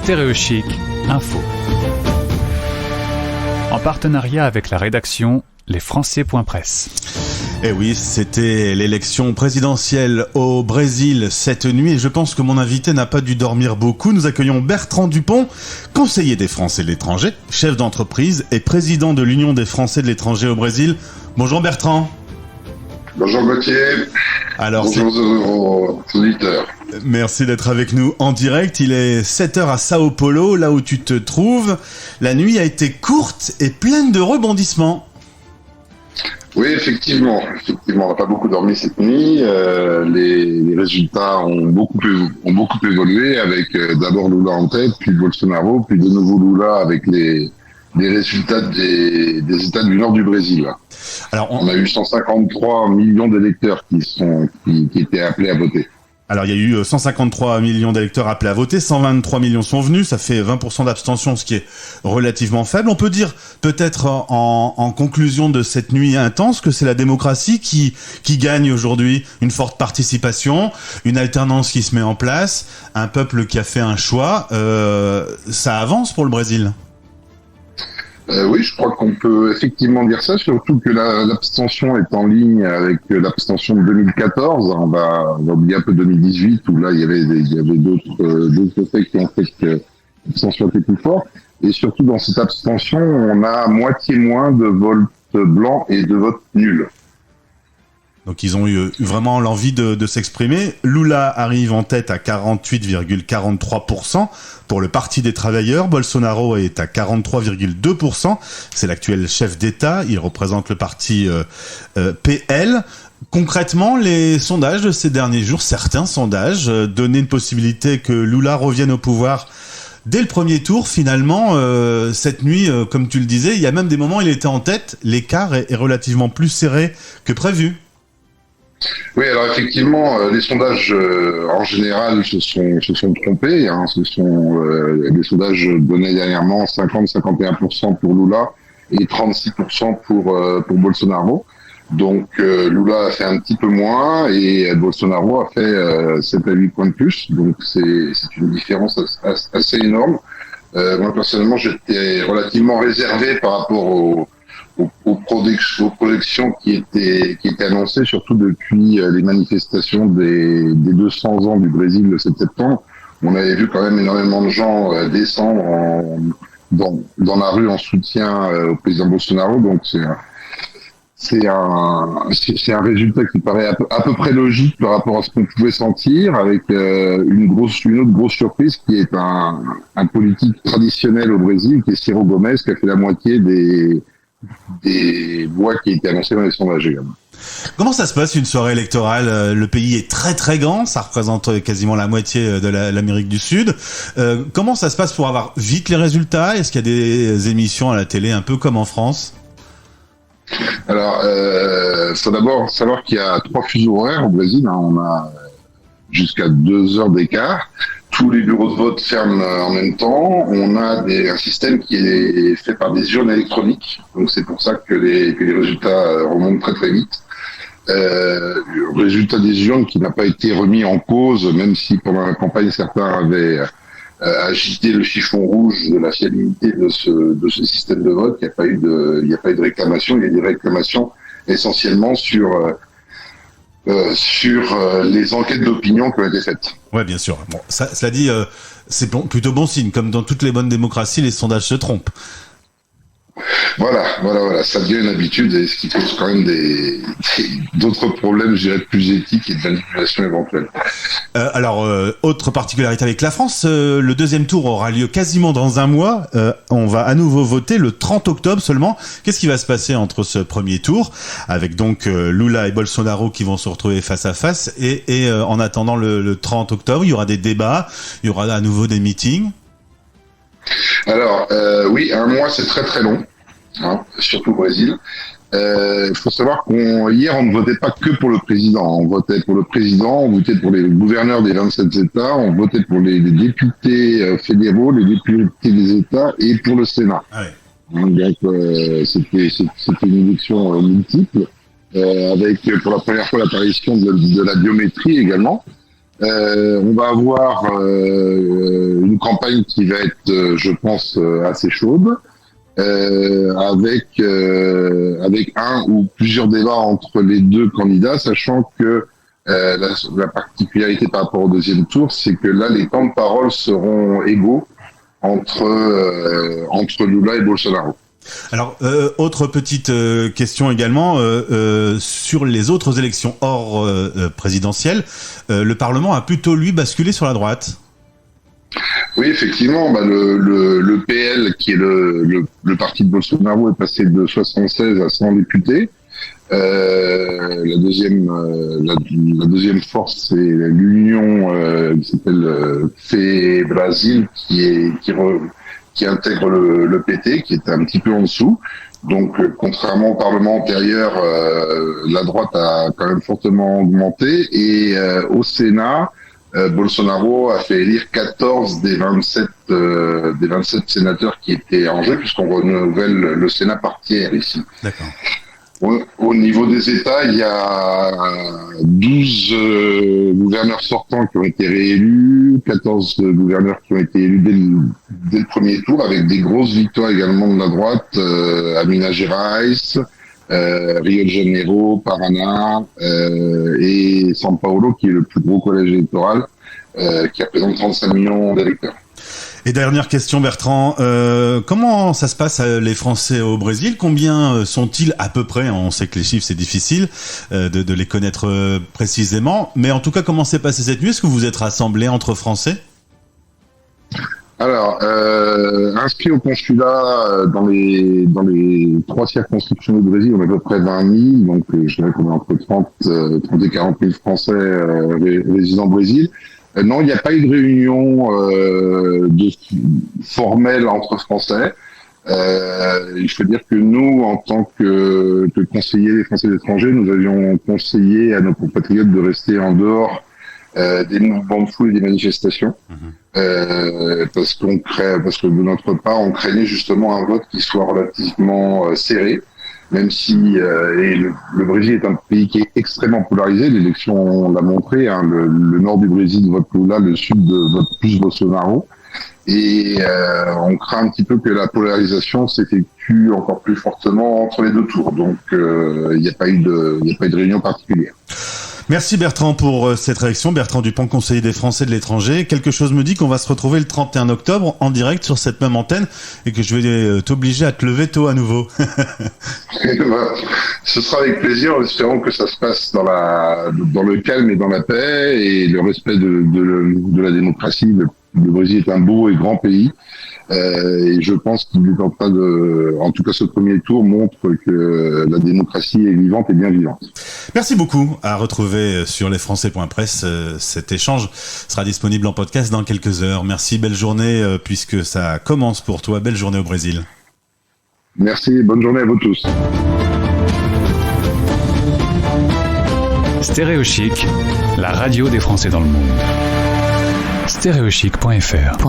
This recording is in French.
Stéréochic Info. En partenariat avec la rédaction lesfranciers.press. Eh oui, c'était l'élection présidentielle au Brésil cette nuit et je pense que mon invité n'a pas dû dormir beaucoup. Nous accueillons Bertrand Dupont, conseiller des Français de l'étranger, chef d'entreprise et président de l'Union des Français de l'étranger au Brésil. Bonjour Bertrand. Bonjour Gauthier. Alors, bonjour aux auditeurs. Merci d'être avec nous en direct. Il est 7h à Sao Paulo, là où tu te trouves. La nuit a été courte et pleine de rebondissements. Oui, effectivement, on n'a pas beaucoup dormi cette nuit. Les résultats ont beaucoup évolué avec d'abord Lula en tête, puis Bolsonaro, puis de nouveau Lula avec les résultats des États du nord du Brésil. Alors, on a eu 153 millions d'électeurs qui étaient appelés à voter. Alors, il y a eu 153 millions d'électeurs appelés à voter, 123 millions sont venus, ça fait 20% d'abstention, ce qui est relativement faible. On peut dire, peut-être en conclusion de cette nuit intense, que c'est la démocratie qui gagne aujourd'hui, une forte participation, une alternance qui se met en place, un peuple qui a fait un choix. Ça avance pour le Brésil. Oui, je crois qu'on peut effectivement dire ça, surtout que l'abstention est en ligne avec l'abstention de 2014. On va oublier un peu 2018 où là il y avait d'autres faits qui ont fait que l'abstention était plus forte. Et surtout dans cette abstention, on a moitié moins de votes blancs et de votes nuls. Donc ils ont eu vraiment l'envie de s'exprimer. Lula arrive en tête à 48,43% pour le Parti des travailleurs. Bolsonaro est à 43,2%. C'est l'actuel chef d'État. Il représente le parti PL. Concrètement, les sondages de ces derniers jours, certains sondages, donnaient une possibilité que Lula revienne au pouvoir dès le premier tour. Finalement, cette nuit, comme tu le disais, il y a même des moments où il était en tête. L'écart est relativement plus serré que prévu. Oui, alors effectivement, les sondages en général se sont trompés. Ce sont les sondages donnaient dernièrement 50-51% pour Lula et 36% pour Bolsonaro. Donc Lula a fait un petit peu moins et Bolsonaro a fait 7 à 8 points de plus. Donc c'est une différence assez énorme. Moi personnellement, j'étais relativement réservé par rapport aux projections qui étaient annoncées, surtout depuis les manifestations des 200 ans du Brésil le 7 septembre. On avait vu quand même énormément de gens descendre dans la rue en soutien au président Bolsonaro. Donc c'est un résultat qui paraît à peu près logique par rapport à ce qu'on pouvait sentir, avec une autre grosse surprise qui est un politique traditionnel au Brésil, qui est Ciro Gomes, qui a fait la moitié des voix qui étaient annoncées dans les sondages également. Comment ça se passe une soirée électorale ? Le pays est très très grand, ça représente quasiment la moitié de l'Amérique du Sud. Comment ça se passe pour avoir vite les résultats ? Est-ce qu'il y a des émissions à la télé un peu comme en France ? Alors, faut d'abord savoir qu'il y a 3 fuseaux horaires au Brésil. On a jusqu'à 2 heures d'écart. Tous les bureaux de vote ferment en même temps. On a un système qui est fait par des urnes électroniques. Donc c'est pour ça que les résultats remontent très très vite. Le résultat des urnes qui n'a pas été remis en cause, même si pendant la campagne certains avaient agité le chiffon rouge de la fiabilité de ce système de vote. Il n'y a pas eu de réclamation. Il y a des réclamations essentiellement sur les enquêtes d'opinion qui ont été faites. Ouais, bien sûr. Bon, cela dit, c'est plutôt bon signe. Comme dans toutes les bonnes démocraties, les sondages se trompent. Voilà. Ça devient une habitude, et ce qui pose quand même d'autres problèmes, je dirais, plus éthiques et de manipulation éventuelle. Alors, autre particularité avec la France, le deuxième tour aura lieu quasiment dans un mois. On va à nouveau voter le 30 octobre seulement. Qu'est-ce qui va se passer entre ce premier tour, avec donc Lula et Bolsonaro qui vont se retrouver face à face, et en attendant le 30 octobre, il y aura des débats, il y aura à nouveau des meetings. Alors, oui, un mois, c'est très très long, surtout au Brésil. Il faut savoir qu'hier, on ne votait pas que pour le président. On votait pour le président, on votait pour les gouverneurs des 27 États, on votait pour les députés fédéraux, les députés des États et pour le Sénat. Ah ouais. Donc, c'était une élection multiple, avec pour la première fois l'apparition de la biométrie également. On va avoir une campagne qui va être, je pense, assez chaude, avec un ou plusieurs débats entre les deux candidats, sachant que la particularité par rapport au deuxième tour, c'est que là, les temps de parole seront égaux entre Lula et Bolsonaro. Alors, autre petite question également, sur les autres élections hors présidentielles, le Parlement a plutôt, lui, basculé sur la droite. Oui, effectivement, le PL, qui est le parti de Bolsonaro, est passé de 76 à 100 députés. La deuxième force, c'est l'Union qui s'appelle FE Brasil, qui intègre le PT, qui est un petit peu en dessous. Donc, contrairement au Parlement antérieur, la droite a quand même fortement augmenté. Et au Sénat, Bolsonaro a fait élire 14 des 27 sénateurs qui étaient en jeu, puisqu'on renouvelle le Sénat par tiers ici. D'accord. Au niveau des États, il y a 12 gouverneurs sortants qui ont été réélus, 14 gouverneurs qui ont été élus dès le premier tour, avec des grosses victoires également de la droite, Minas Gerais, Rio de Janeiro, Paraná et São Paulo, qui est le plus gros collège électoral, qui représente 35 millions d'électeurs. Et dernière question, Bertrand, comment ça se passe les Français au Brésil? Combien sont-ils à peu près? On sait que les chiffres c'est difficile de les connaître précisément, mais en tout cas, comment s'est passé cette nuit? Est-ce que vous êtes rassemblés entre Français? Alors, inscrits au consulat dans les 3 circonscriptions du Brésil, on est à peu près 20 000, donc je dirais qu'on est entre 30 et 40 000 Français résidant au Brésil. Non, il n'y a pas eu de réunion formelle entre Français. Il faut dire que nous, en tant que conseillers des Français de l'étranger, nous avions conseillé à nos compatriotes de rester en dehors des mouvements de foule et des manifestations, parce que de notre part, on craignait justement un vote qui soit relativement serré. Même si le Brésil est un pays qui est extrêmement polarisé, l'élection l'a montré, hein, le nord du Brésil vote Lula, le sud vote plus Bolsonaro, et on craint un petit peu que la polarisation s'effectue encore plus fortement entre les deux tours. Donc il n'y a pas eu de réunion particulière. Merci Bertrand pour cette réaction. Bertrand Dupont, conseiller des Français de l'étranger. Quelque chose me dit qu'on va se retrouver le 31 octobre en direct sur cette même antenne et que je vais t'obliger à te lever tôt à nouveau. Ce sera avec plaisir, en espérant que ça se passe dans le calme et dans la paix et le respect de la démocratie. Le Brésil est un beau et grand pays. Et je pense qu'il est en train en tout cas ce premier tour montre que la démocratie est vivante et bien vivante. Merci beaucoup. À retrouver sur lesfrançais.press. Cet échange sera disponible en podcast dans quelques heures. Merci, belle journée puisque ça commence pour toi. Belle journée au Brésil. Merci, bonne journée à vous tous. Stéréo Chic, la radio des Français dans le monde. Stéréochic.fr